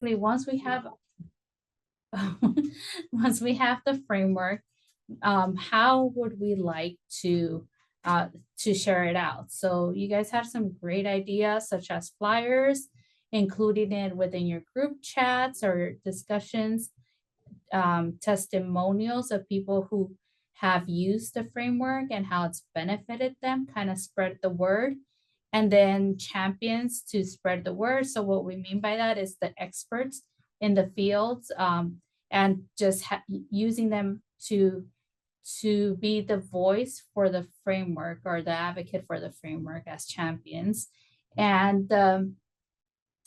once we have once we have the framework, how would we like to share it out? So you guys have some great ideas, such as flyers, including it within your group chats or discussions, testimonials of people who have used the framework and how it's benefited them, kind of spread the word, and then champions to spread the word. So what we mean by that is the experts in the fields, and just using them to be the voice for the framework or the advocate for the framework as champions. And the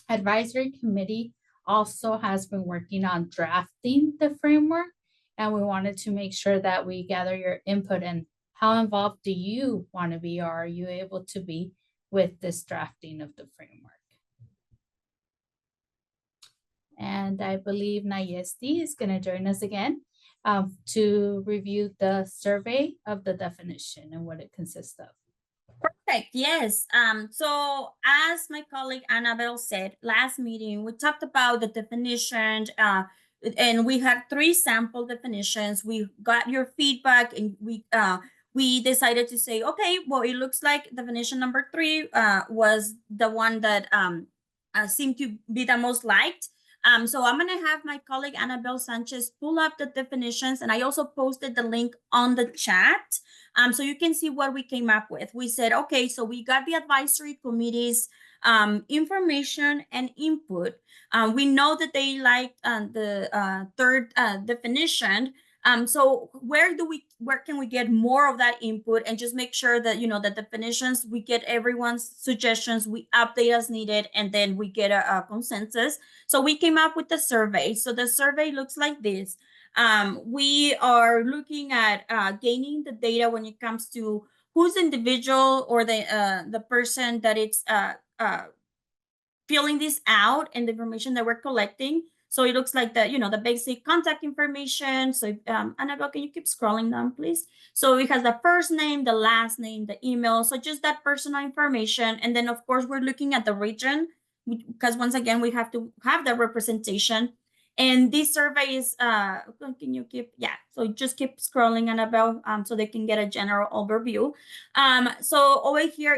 advisory committee also has been working on drafting the framework, and we wanted to make sure that we gather your input and how involved do you want to be, or are you able to be with this drafting of the framework. And I believe Nayesti is going to join us again to review the survey of the definition and what it consists of. Perfect. Yes. So as my colleague Annabelle said, last meeting, we talked about the definition, and we had 3 sample definitions. We got your feedback and we decided to say, okay, well, it looks like definition number 3 was the one that seemed to be the most liked. So I'm going to have my colleague Annabelle Sanchez pull up the definitions, and I also posted the link on the chat. So you can see what we came up with. We said, okay, so we got the advisory committee's information and input. We know that they liked the third definition. So where can we get more of that input and just make sure that, the definitions, we get everyone's suggestions, we update as needed, and then we get a consensus. So we came up with the survey. So the survey looks like this. We are looking at gaining the data when it comes to who's individual or the person that it's filling this out and the information that we're collecting. So it looks like the basic contact information. So Annabelle, can you keep scrolling down, please? So it has the first name, the last name, the email. So just that personal information. And then of course we're looking at the region, because once again, we have to have the representation. And this survey is, can you so just keep scrolling, Annabelle, so they can get a general overview. So over here,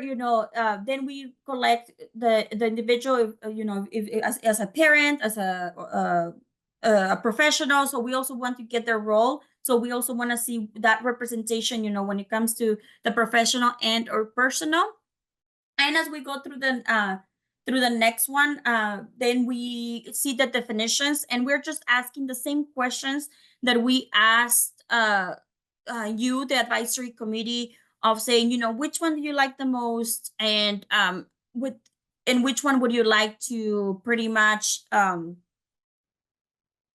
then we collect the individual, if as a parent, as a professional. So we also want to get their role. So we also want to see that representation, when it comes to the professional and or personal. And as we go through the next one, then we see the definitions, and we're just asking the same questions that we asked you, the advisory committee, of saying, which one do you like the most, and which one would you like to pretty much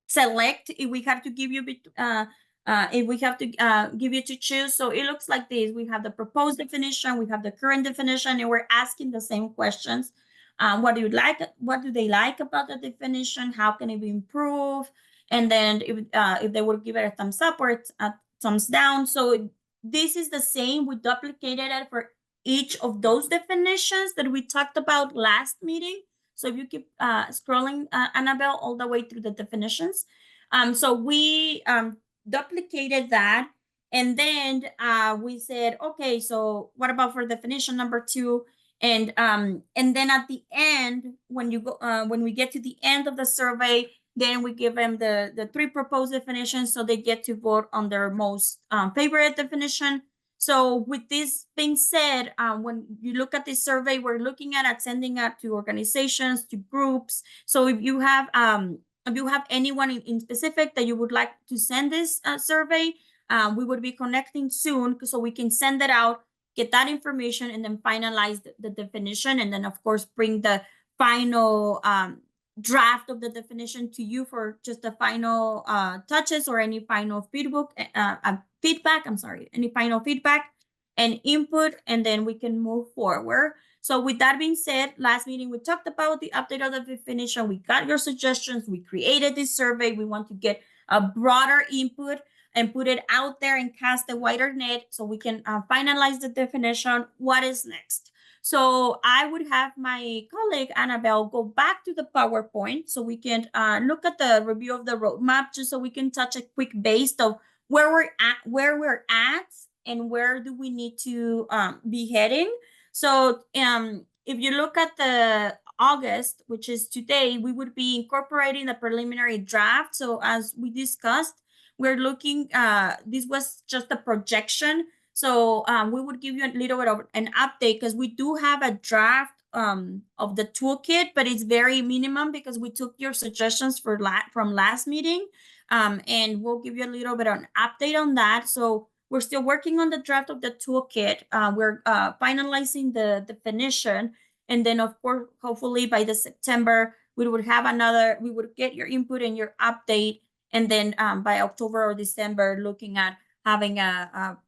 select if we have to give you give you to choose. So it looks like this. We have the proposed definition, we have the current definition, and we're asking the same questions. What do you like? What do they like about the definition? How can it be improved? And then if they would give it a thumbs up or a thumbs down. So this is the same. We duplicated it for each of those definitions that we talked about last meeting. So if you keep scrolling, Annabelle, all the way through the definitions. So we duplicated that. And then we said, okay, so what about for definition number 2? And then at the end, when we get to the end of the survey, then we give them the 3 proposed definitions, so they get to vote on their most favorite definition. So with this being said, when you look at this survey, we're looking at sending out to organizations, to groups. So if you have anyone in specific that you would like to send this survey, we would be connecting soon so we can send it out, get that information, and then finalize the definition. And then of course, bring the final draft of the definition to you for just the final touches or any final feedback, any final feedback and input, and then we can move forward. So with that being said, last meeting, we talked about the update of the definition. We got your suggestions. We created this survey. We want to get a broader input and put it out there and cast a wider net so we can finalize the definition. What is next? So I would have my colleague Annabelle go back to the PowerPoint so we can look at the review of the roadmap, just so we can touch a quick base of where we're at, and where do we need to be heading. So if you look at the August, which is today, we would be incorporating the preliminary draft. So as we discussed, we're looking, this was just a projection. So we would give you a little bit of an update, because we do have a draft of the toolkit, but it's very minimum because we took your suggestions from last meeting. And we'll give you a little bit of an update on that. So we're still working on the draft of the toolkit. We're finalizing the definition. And then, of course, hopefully by the September, we would get your input and your update. And then by October or December, looking at having a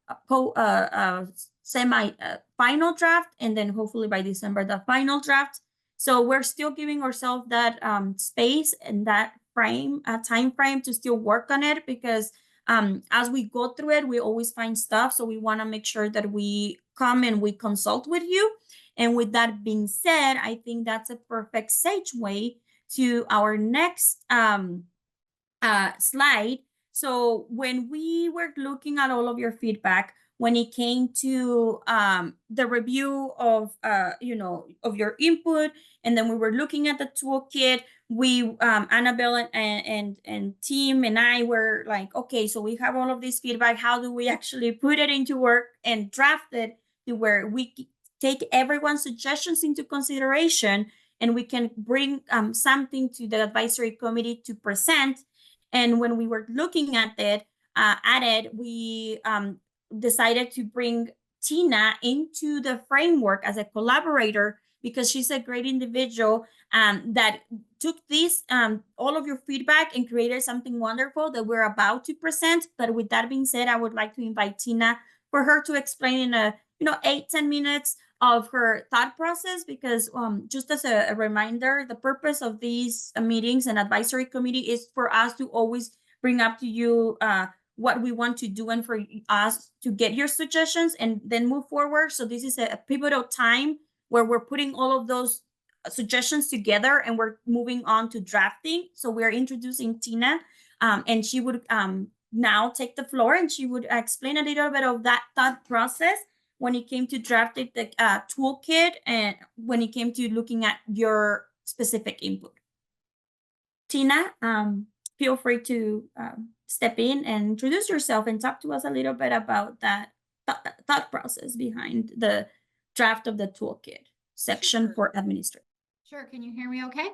semi-final draft. And then hopefully by December, the final draft. So we're still giving ourselves that space and that time frame to still work on it, because as we go through it, we always find stuff. So we want to make sure that we come and we consult with you. And with that being said, I think that's a perfect segue to our next slide. So when we were looking at all of your feedback, when it came to the review of of your input, and then we were looking at the toolkit, we Annabelle and team and I were like, okay, so we have all of this feedback. How do we actually put it into work and draft it to where we take everyone's suggestions into consideration, and we can bring something to the advisory committee to present. And when we were looking at it, we decided to bring Tina into the framework as a collaborator, because she's a great individual that took this, all of your feedback, and created something wonderful that we're about to present. But with that being said, I would like to invite Tina for her to explain in 8-10 minutes of her thought process, because just as a reminder, the purpose of these meetings and advisory committee is for us to always bring up to you what we want to do, and for us to get your suggestions and then move forward. So this is a pivotal time where we're putting all of those suggestions together, and we're moving on to drafting. So we're introducing Tina, and she would now take the floor, and she would explain a little bit of that thought process when it came to drafting the toolkit, and when it came to looking at your specific input. Tina, feel free to step in and introduce yourself and talk to us a little bit about that thought process behind the draft of the toolkit section for administrators. Sure. Can you hear me okay?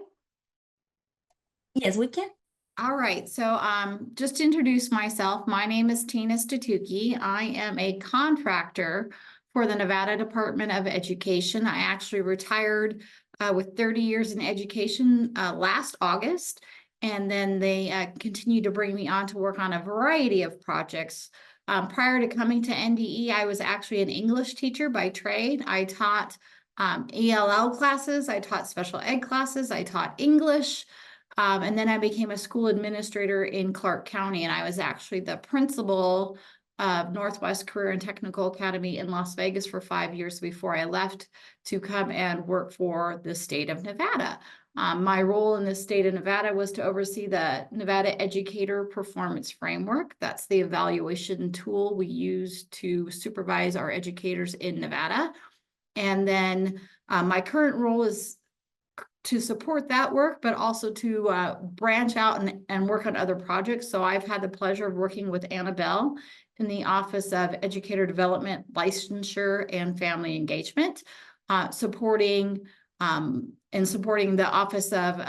Yes, we can. All right. So just to introduce myself, my name is Tina Statuki. I am a contractor for the Nevada Department of Education. I actually retired with 30 years in education last August. And then they continue to bring me on to work on a variety of projects. Prior to coming to NDE, I was actually an English teacher by trade. I taught ELL classes, I taught special ed classes, I taught English, and then I became a school administrator in Clark County, and I was actually the principal of Northwest Career and Technical Academy in Las Vegas for 5 years before I left to come and work for the state of Nevada. My role in the state of Nevada was to oversee the Nevada Educator Performance Framework. That's the evaluation tool we use to supervise our educators in Nevada. And then my current role is to support that work, but also to branch out and work on other projects. So I've had the pleasure of working with Annabelle in the Office of Educator Development, Licensure, and Family Engagement, supporting the Office of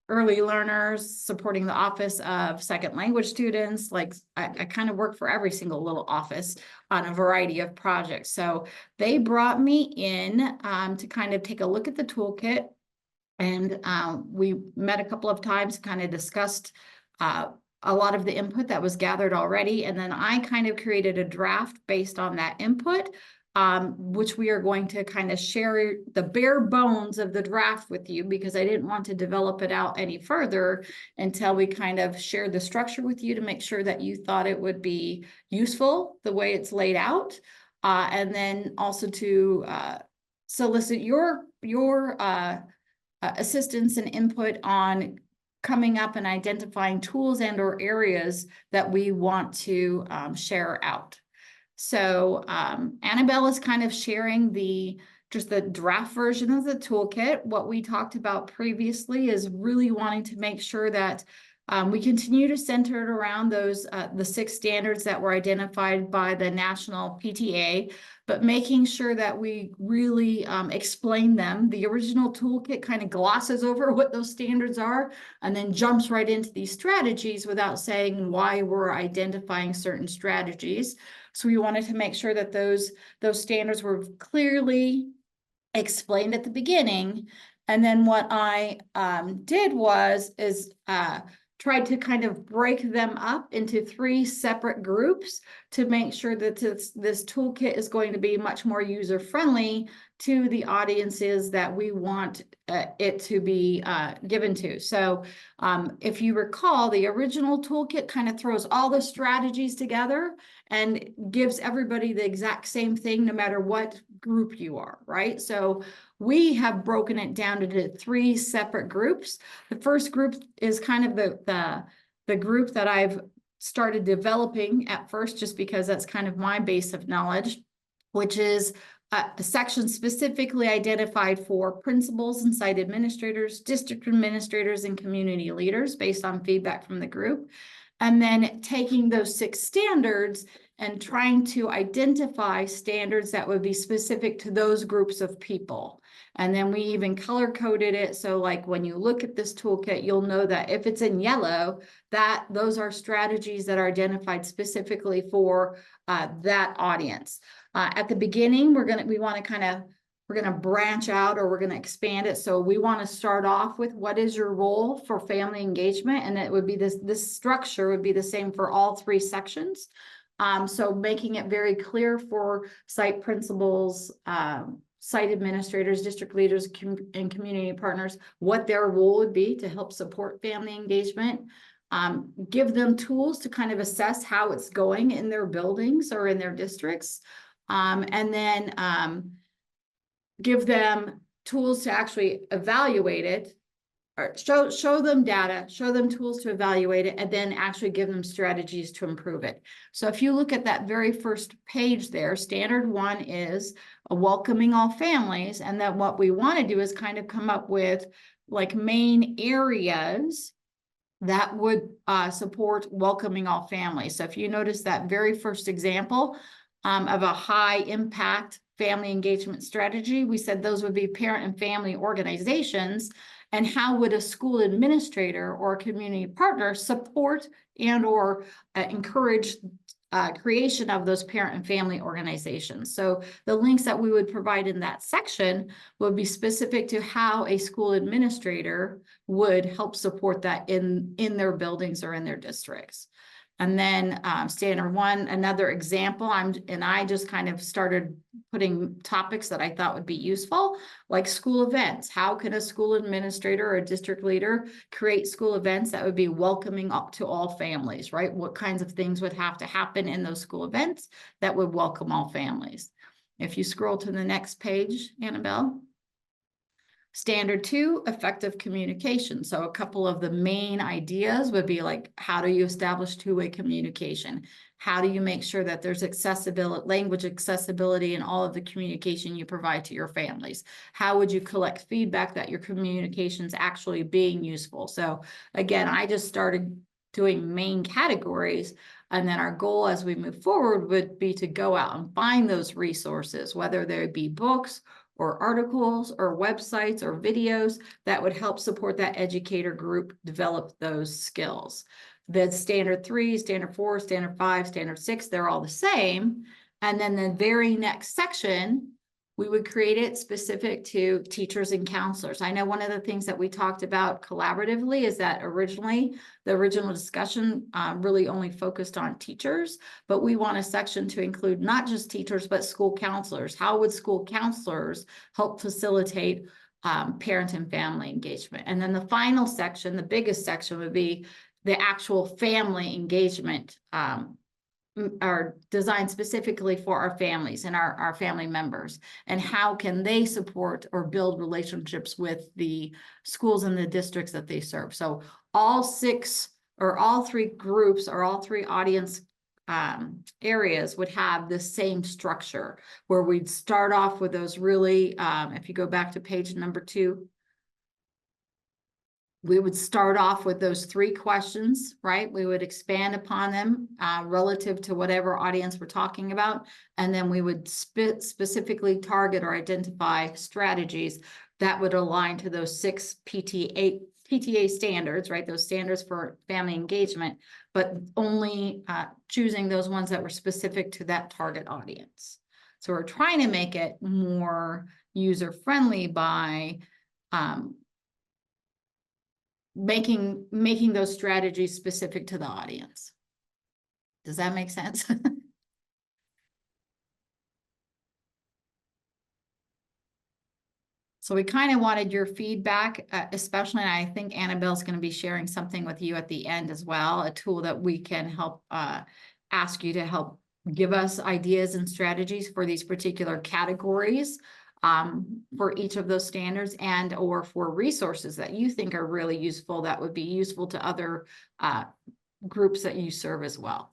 Early Learners, supporting the Office of Second Language Students. Like I kind of work for every single little office on a variety of projects. So they brought me in to kind of take a look at the toolkit. And we met a couple of times, kind of discussed a lot of the input that was gathered already. And then I kind of created a draft based on that input, which we are going to kind of share the bare bones of the draft with you, because I didn't want to develop it out any further until we kind of shared the structure with you to make sure that you thought it would be useful the way it's laid out. And then also to solicit your assistance and input on coming up and identifying tools and or areas that we want to share out. So Annabelle is kind of sharing just the draft version of the toolkit. What we talked about previously is really wanting to make sure that we continue to center it around those the 6 standards that were identified by the National PTA, but making sure that we really explain them. The original toolkit kind of glosses over what those standards are and then jumps right into these strategies without saying why we're identifying certain strategies. So we wanted to make sure that those standards were clearly explained at the beginning. And then what I did is tried to kind of break them up into 3 separate groups to make sure that this toolkit is going to be much more user-friendly to the audiences that we want it to be given to. So if you recall, the original toolkit kind of throws all the strategies together and gives everybody the exact same thing, no matter what group you are, right? So we have broken it down into 3 separate groups. The first group is kind of the group that I've started developing at first, just because that's kind of my base of knowledge, which is a section specifically identified for principals and site administrators, district administrators, and community leaders based on feedback from the group. And then taking those 6 standards and trying to identify standards that would be specific to those groups of people. And then we even color coded it. So like when you look at this toolkit, you'll know that if it's in yellow, that those are strategies that are identified specifically for that audience. At the beginning, we're gonna branch out, or we're gonna expand it. So we want to start off with what is your role for family engagement, and it would be this structure would be the same for all 3 sections. So making it very clear for site principals, site administrators, district leaders, and community partners, what their role would be to help support family engagement. Give them tools to kind of assess how it's going in their buildings or in their districts. And then give them tools to actually evaluate it, or show them data, show them tools to evaluate it, and then actually give them strategies to improve it. So if you look at that very first page there, standard 1 is welcoming all families. And then what we want to do is kind of come up with like main areas that would support welcoming all families. So if you notice that very first example of a high impact family engagement strategy, we said those would be parent and family organizations. And how would a school administrator or a community partner support and or encourage creation of those parent and family organizations? So the links that we would provide in that section would be specific to how a school administrator would help support that in their buildings or in their districts. And then standard 1, another example, I just kind of started putting topics that I thought would be useful, like school events. How can a school administrator or a district leader create school events that would be welcoming up to all families, right? What kinds of things would have to happen in those school events that would welcome all families? If you scroll to the next page, Annabelle. Standard 2, effective communication. So a couple of the main ideas would be like, how do you establish 2-way communication? How do you make sure that there's accessibility, language accessibility in all of the communication you provide to your families? How would you collect feedback that your communication is actually being useful? So again, I just started doing main categories. And then our goal as we move forward would be to go out and find those resources, whether they be books or articles or websites or videos that would help support that educator group develop those skills. The standard 3, standard 4, standard 5, standard 6, they're all the same. And then the very next section, we would create it specific to teachers and counselors. I know one of the things that we talked about collaboratively is that originally, the original discussion really only focused on teachers, but we want a section to include not just teachers, but school counselors. How would school counselors help facilitate parent and family engagement? And then the final section, the biggest section, would be the actual family engagement are designed specifically for our families and our family members, and how can they support or build relationships with the schools and the districts that they serve. So all 6 or all 3 groups or all 3 audience areas would have the same structure, where we'd start off with those really, if you go back to page number 2, we would start off with those 3 questions, right? We would expand upon them relative to whatever audience we're talking about. And then we would specifically target or identify strategies that would align to those 6 PTA standards, right? Those standards for family engagement, but only choosing those ones that were specific to that target audience. So we're trying to make it more user-friendly by making those strategies specific to the audience. Does that make sense? So we kind of wanted your feedback, especially, and I think Annabelle's going to be sharing something with you at the end as well, a tool that we can help ask you to help give us ideas and strategies for these particular categories for each of those standards, and or for resources that you think are really useful that would be useful to other groups that you serve as well.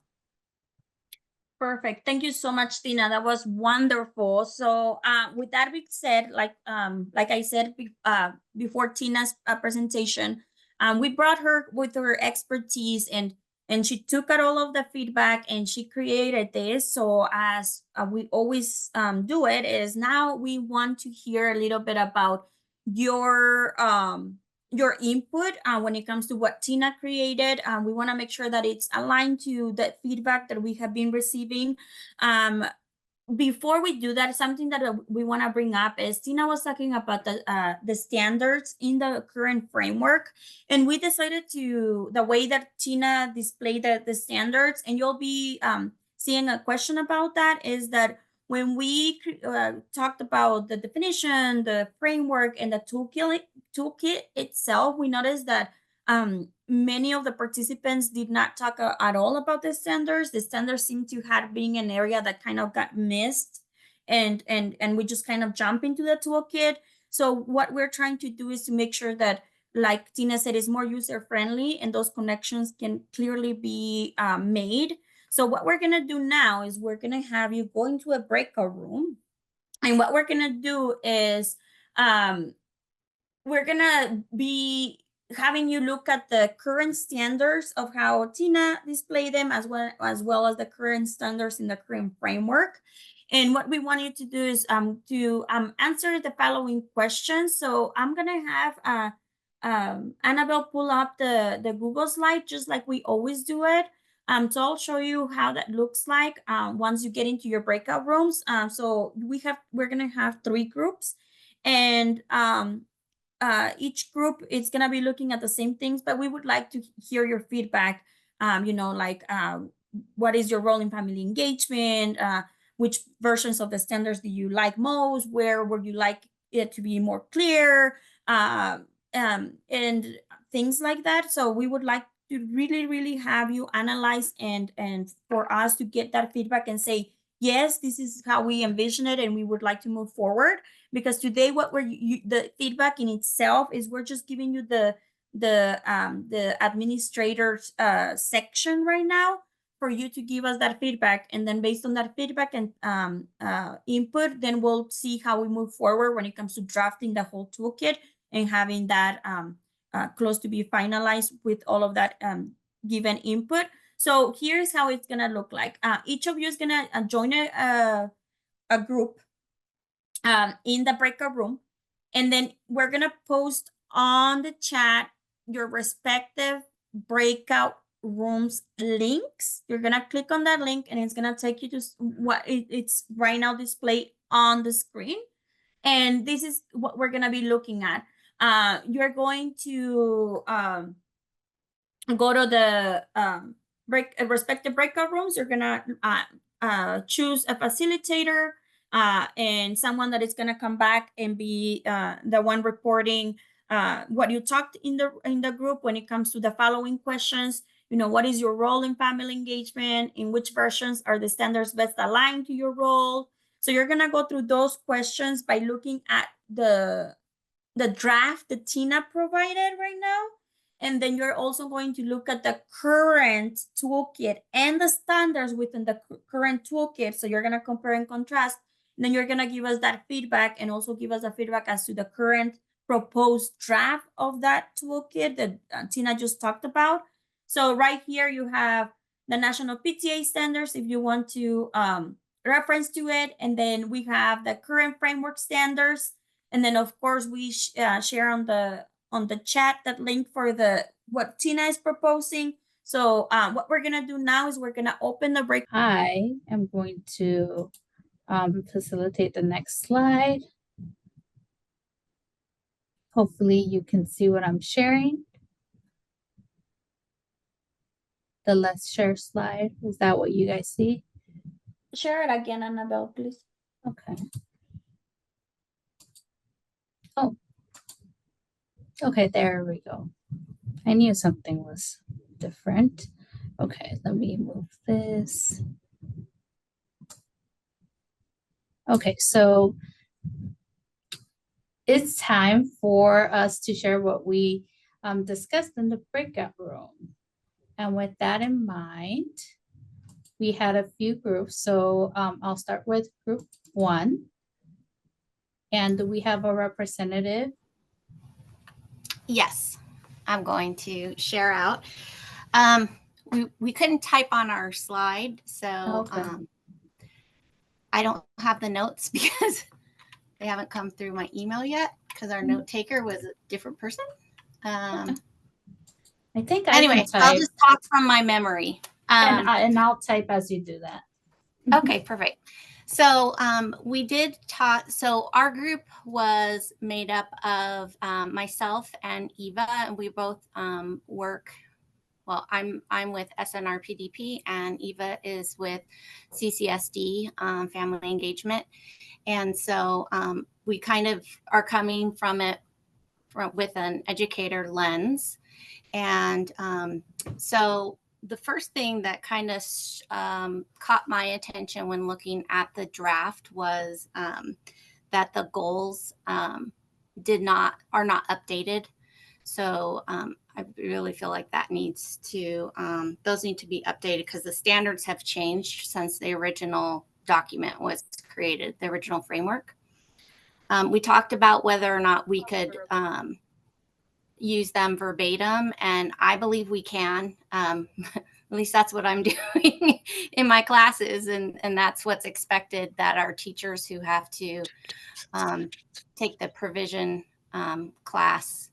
Perfect. Thank you so much, Tina. That was wonderful. So with that being said, like I said before Tina's presentation, we brought her with her expertise, and she took out all of the feedback and she created this. So as we always do it, is now we want to hear a little bit about your input when it comes to what Tina created. We want to make sure that it's aligned to the feedback that we have been receiving. Before we do that, something that we want to bring up is Tina was talking about the standards in the current framework, and we decided to, the way that Tina displayed the standards, and you'll be seeing a question about that, is that when we talked about the definition, the framework, and the toolkit itself, we noticed that many of the participants did not talk at all about the standards. The standards seem to have been an area that kind of got missed, and we just kind of jump into the toolkit. So what we're trying to do is to make sure that, like Tina said, is more user-friendly and those connections can clearly be made. So what we're gonna do now is we're gonna have you go into a breakout room, and what we're gonna do is we're gonna be having you look at the current standards of how Tina displayed them, as well as the current standards in the current framework. And what we want you to do is to answer the following questions. So I'm gonna have Annabelle pull up the Google slide, just like we always do it. So I'll show you how that looks like once you get into your breakout rooms. So we're gonna have 3 groups, and each group is gonna be looking at the same things, but we would like to hear your feedback. What is your role in family engagement? Which versions of the standards do you like most? Where would you like it to be more clear? And things like that. So we would like to really have you analyze and for us to get that feedback and say, yes, this is how we envision it, and we would like to move forward. Because today, what the feedback in itself is, we're just giving you the administrator's section right now for you to give us that feedback, and then based on that feedback and input, then we'll see how we move forward when it comes to drafting the whole toolkit and having that close to be finalized with all of that given input. So here's how it's gonna look like. Each of you is gonna join a group in the breakout room, and then we're gonna post on the chat your respective breakout rooms links. You're gonna click on that link, and it's gonna take you to what it's right now displayed on the screen. And this is what we're gonna be looking at. You're going to go to the respective breakout rooms. You're gonna choose a facilitator and someone that is gonna come back and be the one reporting what you talked in the group when it comes to the following questions. what is your role in family engagement? In which versions are the standards best aligned to your role? So you're gonna go through those questions by looking at the draft that Tina provided right now. And then you're also going to look at the current toolkit and the standards within the current toolkit. So you're gonna compare and contrast. And then you're gonna give us that feedback and also give us a feedback as to the current proposed draft of that toolkit that Tina just talked about. So right here you have the National PTA standards if you want to reference to it. And then we have the current framework standards. And then of course we share on the chat that link for what Tina is proposing. So what we're gonna do now is we're gonna open the break. I am going to facilitate the next slide. Hopefully you can see what I'm sharing. The let's share slide, is that what you guys see? Share it again, Annabelle, please. Okay. Oh. Okay, there we go. I knew something was different. Okay, let me move this. Okay, so it's time for us to share what we discussed in the breakout room. And with that in mind, we had a few groups. So I'll start with group 1. And do we have a representative? Yes, I'm going to share out. We couldn't type on our slide, so Okay. I don't have the notes because they haven't come through my email yet because our note taker was a different person. I think I Anyway, can type. I'll just talk from my memory. And I'll type as you do that. Okay, perfect. So we did talk. So our group was made up of myself and Eva, and we both work. Well, I'm with SNRPDP, and Eva is with CCSD, Family Engagement, and so we kind of are coming from it with an educator lens, and so the first thing that kind of caught my attention when looking at the draft was that the goals are not updated. So I really feel like that needs to, those need to be updated because the standards have changed since the original document was created, the original framework. We talked about whether or not we could use them verbatim, and I believe we can. At least that's what I'm doing in my classes, and that's what's expected, that our teachers who have to take the provision class,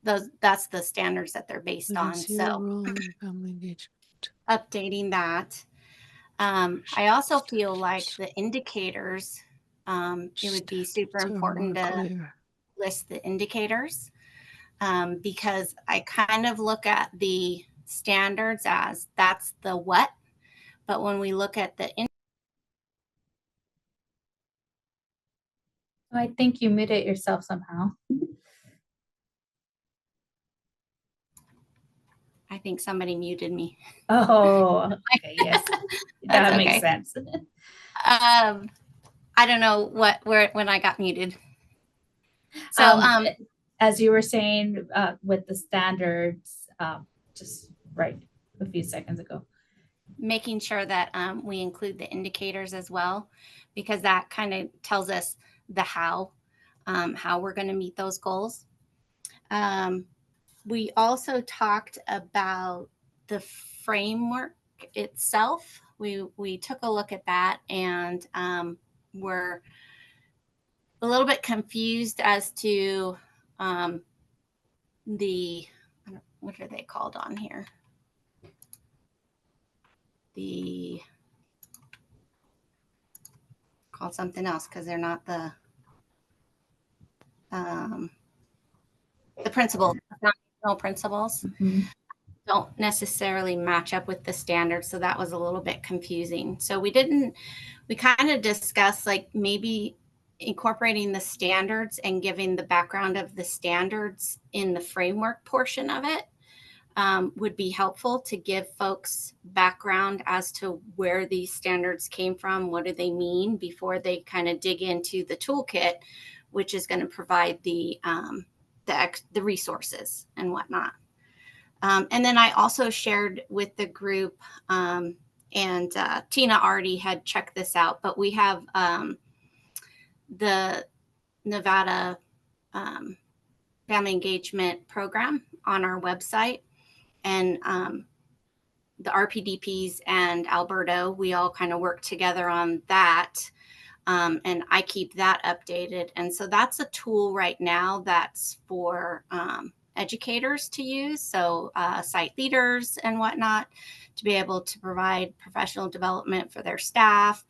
that's the standards that they're based on. So updating that. I also feel like the indicators, it would be super important to list the indicators, because I kind of look at the standards as that's the what, but when we look at the I think you muted yourself somehow. I think somebody muted me. Oh, okay, yes, that makes okay. sense. I don't know when I got muted. So as you were saying with the standards, just right a few seconds ago, making sure that we include the indicators as well, because that kind of tells us the how we're going to meet those goals. We also talked about the framework itself. We took a look at that, and we're a little bit confused as to what are they called on here? Called something else because they're not the principles. Foundational principles don't necessarily match up with the standards, so that was a little bit confusing. So we kind of discussed like maybe incorporating the standards and giving the background of the standards in the framework portion of it. would be helpful to give folks background as to where these standards came from, what do they mean, before they kind of dig into the toolkit, which is going to provide the resources and whatnot. And then I also shared with the group, and Tina already had checked this out, but we have the Nevada Family Engagement Program on our website. And the RPDPs and Alberto, we all kind of work together on that. And I keep that updated. And so that's a tool right now that's for educators to use. So site leaders and whatnot, to be able to provide professional development for their staff,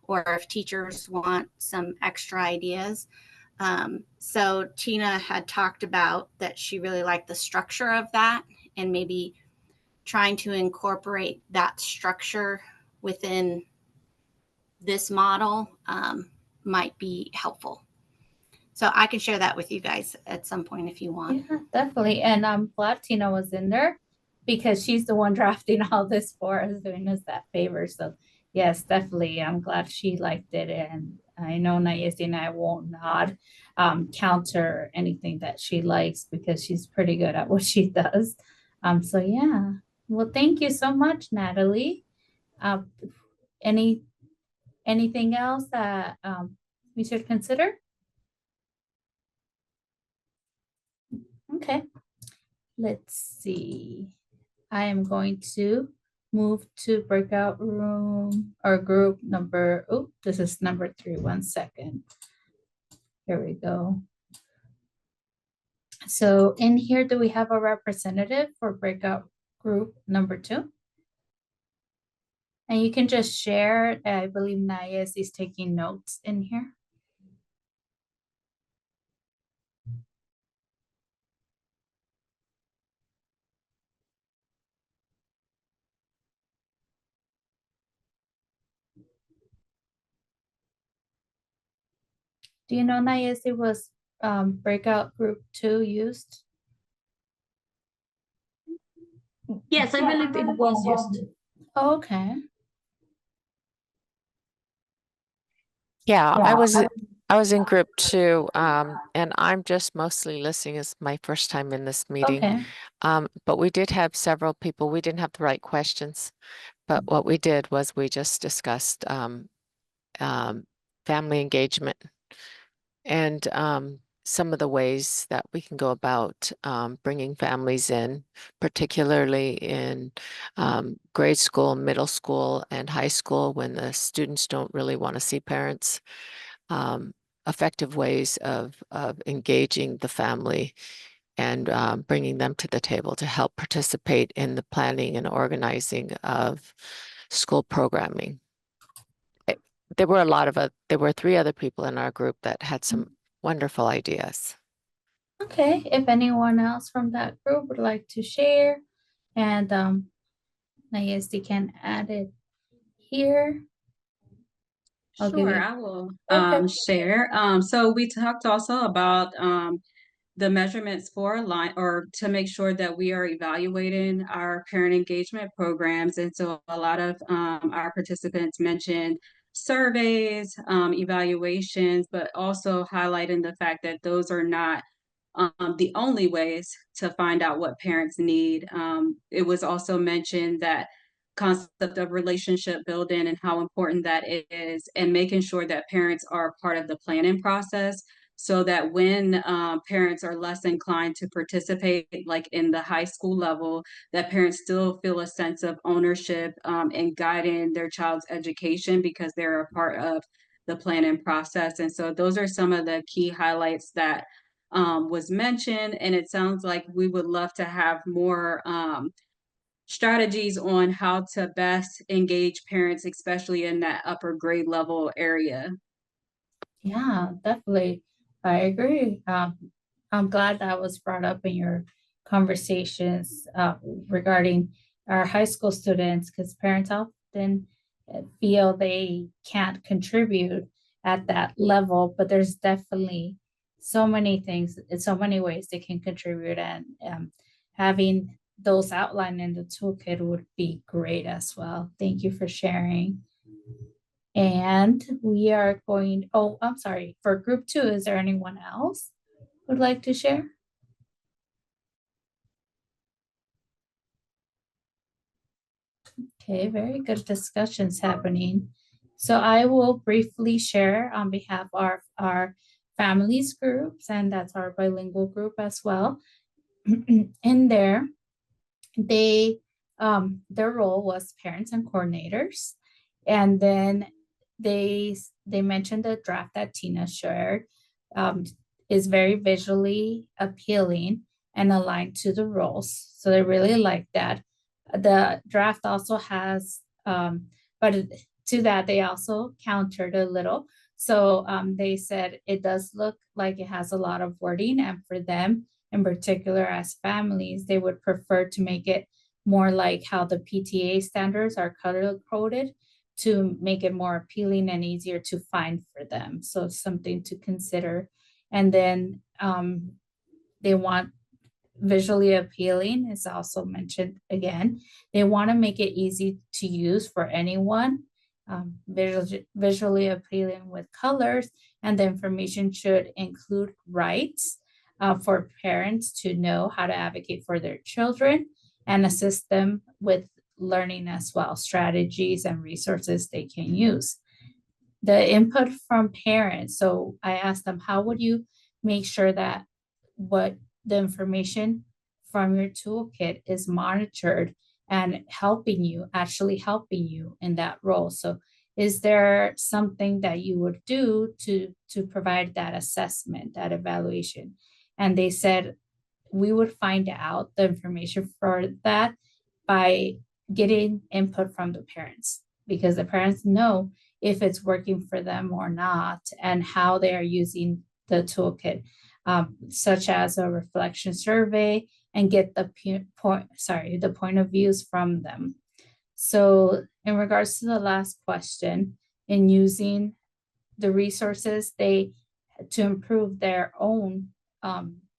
or if teachers want some extra ideas. So Tina had talked about that she really liked the structure of that, and maybe trying to incorporate that structure within this model might be helpful. So I can share that with you guys at some point if you want. Yeah, definitely. And I'm glad Tina was in there, because she's the one drafting all this for us, doing us that favor. So yes, definitely. I'm glad she liked it. And I know Nayesi and I won't not counter anything that she likes, because she's pretty good at what she does. So yeah. Well, thank you so much, Natalie. Anything else that we should consider? Okay, let's see. I am going to move to breakout room or group number, oh, this is number 3, 1 second. Here we go. So in here, do we have a representative for breakout group number 2? And you can just share. I believe Nayes is taking notes in here. Do you know, Nayes, it was breakout group 2 used? Yes, I believe it was used. Okay. Yeah, I was in group 2, and I'm just mostly listening. It's my first time in this meeting. Okay. But we did have several people. We didn't have the right questions, but what we did was we just discussed family engagement and some of the ways that we can go about bringing families in, particularly in grade school, middle school, and high school, when the students don't really want to see parents. Effective ways of engaging the family and bringing them to the table to help participate in the planning and organizing of school programming. There were 3 other people in our group that had some wonderful ideas. Okay, if anyone else from that group would like to share, and Nayesti can add it here. I'll give Sure, you- I will Okay. share. So we talked also about the measurements for to make sure that we are evaluating our parent engagement programs. And so a lot of our participants mentioned surveys, evaluations, but also highlighting the fact that those are not the only ways to find out what parents need. It was also mentioned that concept of relationship building and how important that is, and making sure that parents are part of the planning process, so that when parents are less inclined to participate, like in the high school level, that parents still feel a sense of ownership in guiding their child's education, because they're a part of the planning process. And so those are some of the key highlights that was mentioned. And it sounds like we would love to have more strategies on how to best engage parents, especially in that upper grade level area. Yeah, definitely. I agree. I'm glad that was brought up in your conversations regarding our high school students, because parents often feel they can't contribute at that level, but there's definitely so many things, in so many ways they can contribute, and having those outlined in the toolkit would be great as well. Thank you for sharing. And we are going, oh, I'm sorry, for group 2, is there anyone else who would like to share? Okay, very good discussions happening. So I will briefly share on behalf of our families groups, and that's our bilingual group as well. In there, they their role was parents and coordinators, and then they mentioned the draft that Tina shared is very visually appealing and aligned to the roles, so they really like that. The draft also has but to that they also countered a little, so they said it does look like it has a lot of wording, and for them in particular as families, they would prefer to make it more like how the PTA standards are color coded to make it more appealing and easier to find for them. So something to consider. And then they want visually appealing is also mentioned again. They want to make it easy to use for anyone, visually appealing with colors, and the information should include rights for parents to know how to advocate for their children and assist them with learning as well, strategies and resources they can use. The input from parents. So I asked them, how would you make sure that what the information from your toolkit is monitored and actually helping you in that role? So is there something that you would do to provide that assessment, that evaluation? And they said, we would find out the information for that by getting input from the parents, because the parents know if it's working for them or not and how they are using the toolkit, such as a reflection survey, and get the point of views from them. So in regards to the last question, in using the resources to improve their own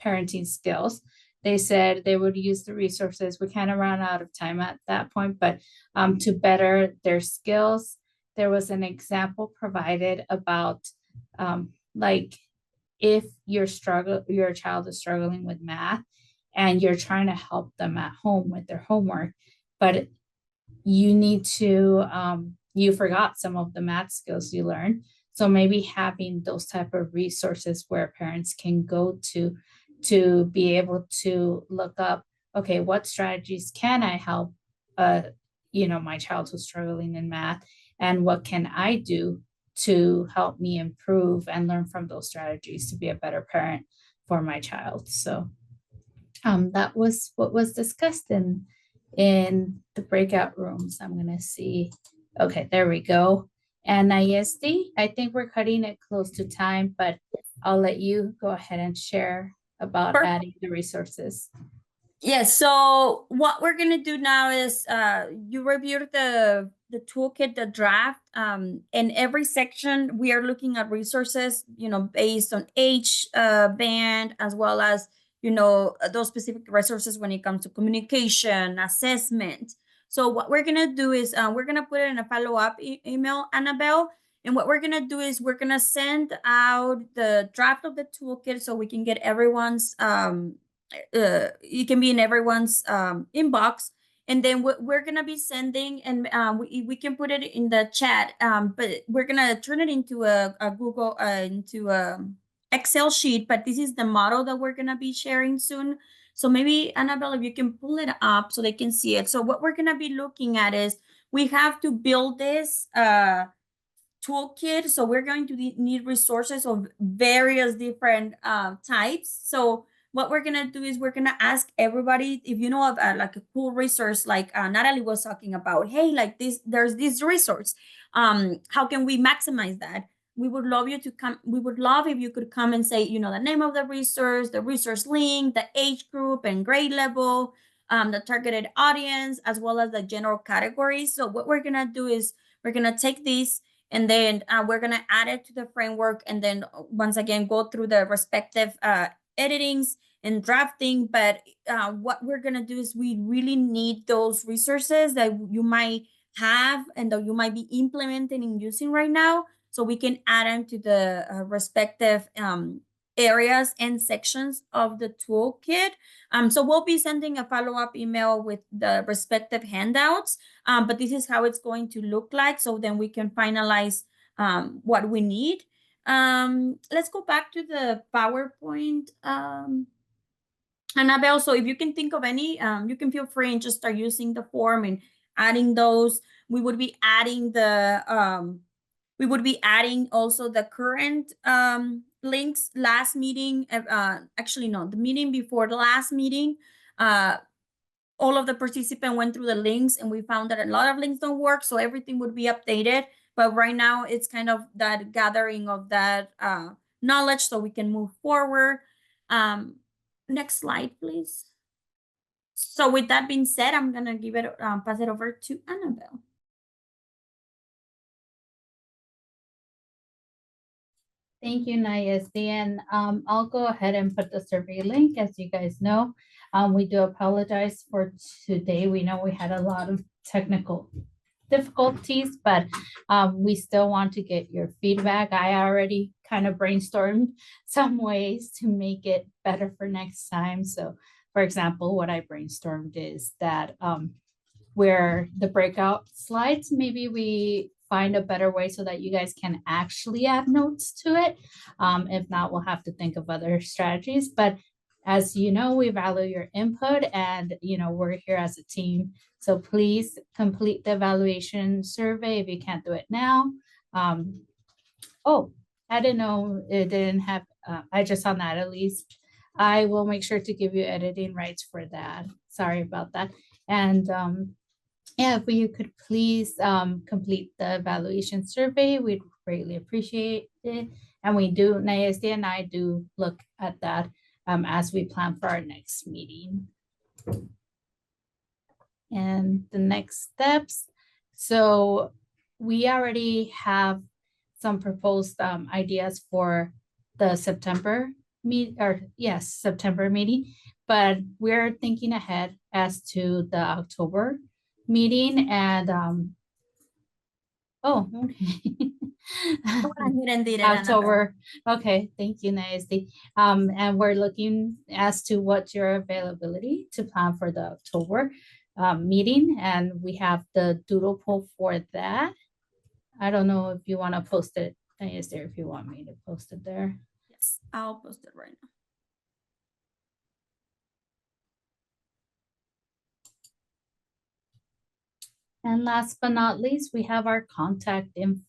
parenting skills, they said they would use the resources. We kind of ran out of time at that point, but to better their skills, there was an example provided about like if your child is struggling with math and you're trying to help them at home with their homework, but you forgot some of the math skills you learned. So maybe having those type of resources where parents can go to be able to look up, okay, what strategies can I help my child who's struggling in math, and what can I do to help me improve and learn from those strategies to be a better parent for my child. So that was what was discussed in the breakout rooms. I'm gonna see. Okay, there we go. And Nayesti, I think we're cutting it close to time, but I'll let you go ahead and share about Perfect. adding the resources. Yes, so what we're gonna do now is you reviewed the toolkit, the draft. In every section, we are looking at resources, based on age band, as well as, those specific resources when it comes to communication, assessment. So what we're gonna do is we're gonna put it in a follow-up email, Annabelle. And what we're gonna do is we're gonna send out the draft of the toolkit so we can get everyone's it can be in everyone's inbox, and then we're gonna be sending, and we can put it in the chat, but we're gonna turn it into a Google into a Excel sheet. But this is the model that we're gonna be sharing soon. So maybe Annabelle, if you can pull it up so they can see it. So what we're gonna be looking at is we have to build this toolkit. So we're going to need resources of various different types. So what we're gonna do is we're gonna ask everybody if you know of like a cool resource, like Natalie was talking about. Hey, like there's this resource. How can we maximize that? We would love you to come. We would love if you could come and say, the name of the resource link, the age group and grade level, the targeted audience, as well as the general categories. So what we're gonna do is we're gonna take these, and then we're gonna add it to the framework, and then once again go through the respective editings, and drafting, but what we're gonna do is we really need those resources that you might have and that you might be implementing and using right now, so we can add them to the respective areas and sections of the toolkit. So we'll be sending a follow-up email with the respective handouts, but this is how it's going to look like, so then we can finalize what we need. Let's go back to the PowerPoint. Annabelle, so if you can think of any, you can feel free and just start using the form and adding those. We would be adding also the current links. Last meeting, actually no, the meeting before the last meeting, all of the participants went through the links and we found that a lot of links don't work, so everything would be updated. But right now it's kind of that gathering of that knowledge so we can move forward. Next slide, please. So with that being said, I'm gonna pass it over to Annabelle. Thank you, Nayesti. And I'll go ahead and put the survey link. As you guys know, we do apologize for today. We know we had a lot of technical difficulties, but we still want to get your feedback. I already kind of brainstormed some ways to make it better for next time. So for example, what I brainstormed is that where the breakout slides, maybe we find a better way so that you guys can actually add notes to it. If not, we'll have to think of other strategies. But as you know, we value your input and, you know, we're here as a team. So please complete the evaluation survey if you can't do it now. Oh, I didn't know it didn't have, I just saw Natalie's. I will make sure to give you editing rights for that. Sorry about that. And yeah, if you could please complete the evaluation survey, we'd greatly appreciate it. And we do, Nayesti and I do look at that as we plan for our next meeting. And the next steps. So we already have some proposed ideas for the September September meeting, but we're thinking ahead as to the October meeting. And oh, okay. October. Okay, thank you, Nayesti. And we're looking as to what's your availability to plan for the October meeting, and we have the doodle poll for that. I don't know if you want to post it, Nayesti, if you want me to post it there. Yes, I'll post it right now. And last but not least, we have our contact info.